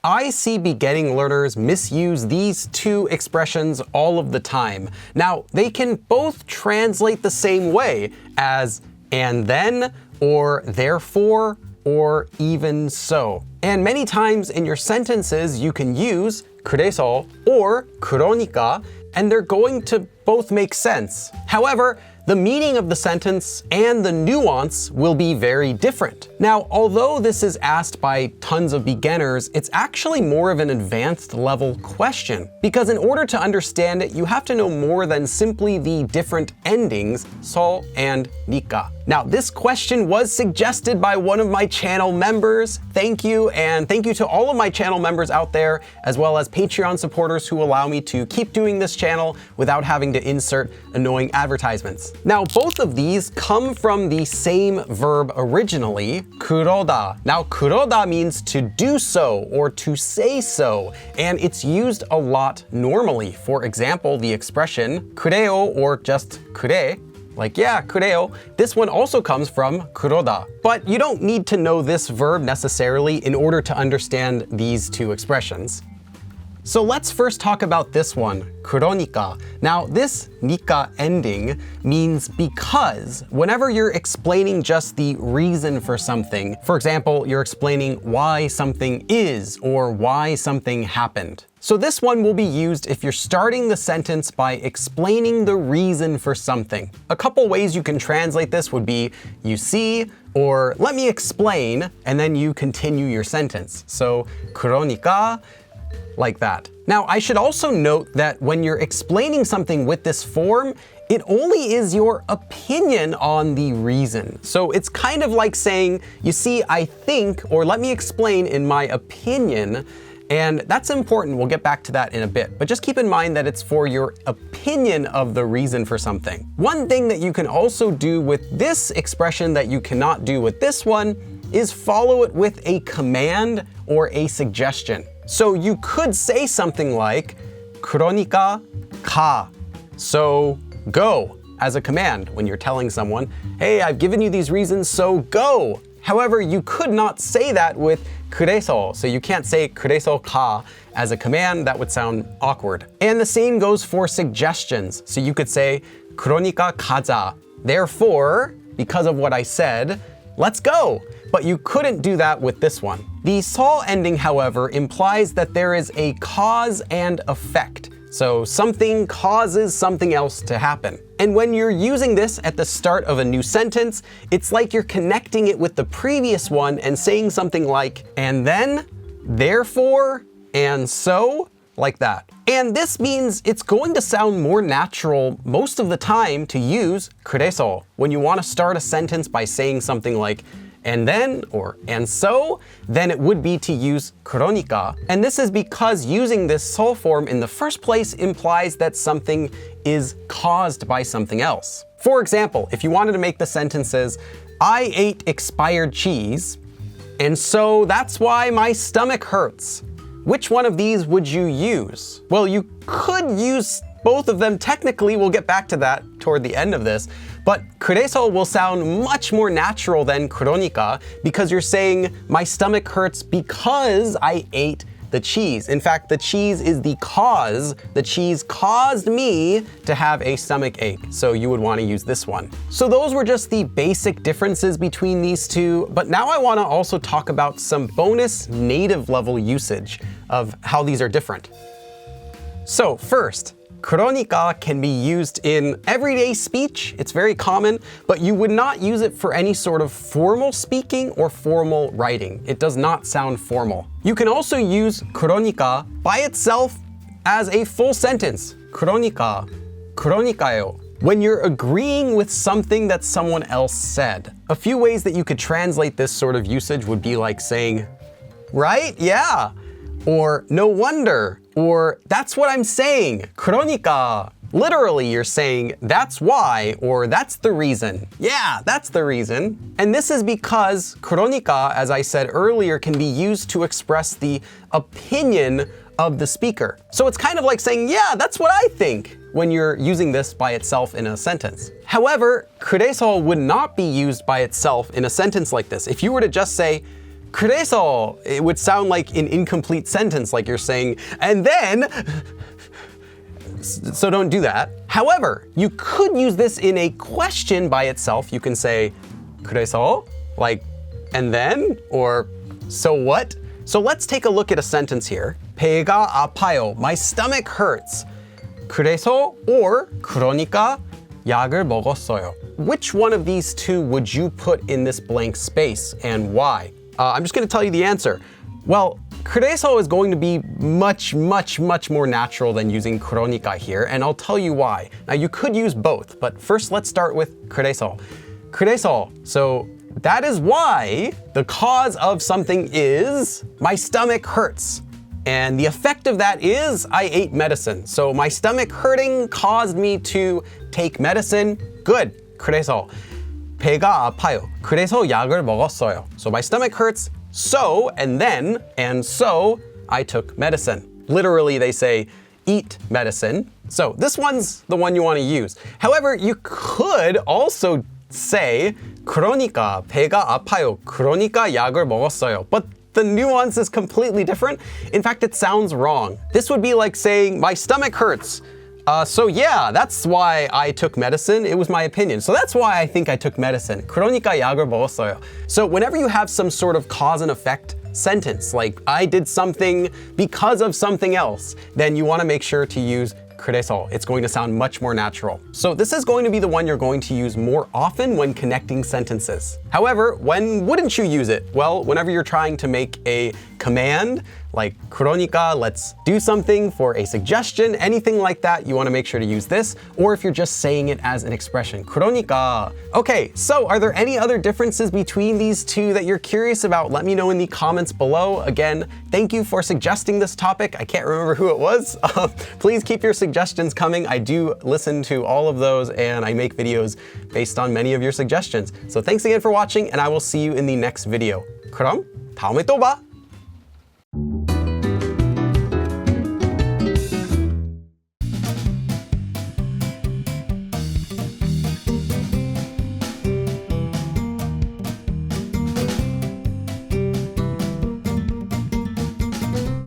I see beginning learners misuse these two expressions all of the time. Now, they can both translate the same way as and then, or therefore, or even so. And many times in your sentences, you can use 그래서 or 그러니까, and they're going to both make sense. However, the meaning of the sentence and the nuance will be very different. Now, although this is asked by tons of beginners, it's actually more of an advanced level question. Because in order to understand it, you have to know more than simply the different endings, 서 and 니까. Now, this question was suggested by one of my channel members. Thank you, and thank you to all of my channel members out there, as well as Patreon supporters who allow me to keep doing this channel without having to insert annoying advertisements. Now, both of these come from the same verb originally, 그러다. Now, 그러다 means to do so or to say so, and it's used a lot normally. For example, the expression 그래요 or just 그래, like, yeah, 그래요. This one also comes from 그러다. But you don't need to know this verb necessarily in order to understand these two expressions. So let's first talk about this one, 그러니까. Now, this 니까 ending means because. Whenever you're explaining just the reason for something, for example, you're explaining why something is or why something happened. So this one will be used if you're starting the sentence by explaining the reason for something. A couple ways you can translate this would be, you see, or let me explain, and then you continue your sentence. So, 그러니까, like that. Now, I should also note that when you're explaining something with this form, it only is your opinion on the reason. So it's kind of like saying, you see, I think, or let me explain in my opinion. And that's important. We'll get back to that in a bit. But just keep in mind that it's for your opinion of the reason for something. One thing that you can also do with this expression that you cannot do with this one is follow it with a command or a suggestion. So you could say something like, 그러니까 가. So go, as a command when you're telling someone, hey, I've given you these reasons, so go. However, you could not say that with 그래서. So you can't say 그래서 가 as a command. That would sound awkward. And the same goes for suggestions. So you could say 그러니까 가자. Therefore, because of what I said, let's go. But you couldn't do that with this one. The 서 ending, however, implies that there is a cause and effect. So something causes something else to happen. And when you're using this at the start of a new sentence, it's like you're connecting it with the previous one and saying something like, and then, therefore, and so, like that. And this means it's going to sound more natural most of the time to use 그래서 when you want to start a sentence by saying something like, and then, or and so, then it would be to use 그러니까. And this is because using this 서 form in the first place implies that something is caused by something else. For example, if you wanted to make the sentences, I ate expired cheese, and so that's why my stomach hurts. Which one of these would you use? Well, you could use both of them technically. We'll get back to that toward the end of this. But 그래서 will sound much more natural than 그러니까 because you're saying my stomach hurts because I ate the cheese. In fact, the cheese is the cause. The cheese caused me to have a stomach ache. So you would want to use this one. So those were just the basic differences between these two. But now I want to also talk about some bonus native level usage of how these are different. So first, 그러니까 can be used in everyday speech. It's very common, but you would not use it for any sort of formal speaking or formal writing. It does not sound formal. You can also use 그러니까 by itself as a full sentence. 그러니까, 그러니까요. When you're agreeing with something that someone else said. A few ways that you could translate this sort of usage would be like saying, right? Yeah. Or no wonder, or that's what I'm saying. 그러니까. Literally, you're saying that's why, or that's the reason. Yeah, that's the reason. And this is because 그러니까, as I said earlier, can be used to express the opinion of the speaker. So it's kind of like saying, yeah, that's what I think, when you're using this by itself in a sentence. However, 그래서 would not be used by itself in a sentence like this. If you were to just say, 그래서 it would sound like an incomplete sentence, like you're saying, and then, so don't do that. However, you could use this in a question by itself. You can say, 그래서, like, and then, or so what? So let's take a look at a sentence here. 배가 아파요. My stomach hurts. 그래서, or, 그러니까, 약을 먹었어요. Which one of these two would you put in this blank space and why? I'm just going to tell you the answer. Well, 그래서 is going to be much more natural than using 그러니까 here, and I'll tell you why. Now, you could use both, but first let's start with 그래서. 그래서, so that is why the cause of something is my stomach hurts. And the effect of that is I ate medicine. So my stomach hurting caused me to take medicine. Good. 그래서 배가 아파요. 그래서 약을 먹었어요. So my stomach hurts, so, and then, and so I took medicine. Literally, they say eat medicine. So this one's the one you want to use. However, you could also say 그러니까 배가 아파요. 그러니까 약을 먹었어요. But the nuance is completely different. In fact, it sounds wrong. This would be like saying my stomach hurts. So yeah, that's why I took medicine. It was my opinion. So that's why I think I took medicine. 그러니까 약을 먹었어요. So whenever you have some sort of cause and effect sentence, like I did something because of something else, then you want to make sure to use 그래서. It's going to sound much more natural. So this is going to be the one you're going to use more often when connecting sentences. However, when wouldn't you use it? Well, whenever you're trying to make a command, like 그러니까, let's do something, for a suggestion, anything like that, you want to make sure to use this, or if you're just saying it as an expression, 그러니까. Okay, so are there any other differences between these two that you're curious about? Let me know in the comments below. Again, thank you for suggesting this topic. I can't remember who it was. Please keep your suggestions coming. I do listen to all of those, and I make videos based on many of your suggestions. So thanks again for watching, and I will see you in the next video. 그럼 다음에 또 봐!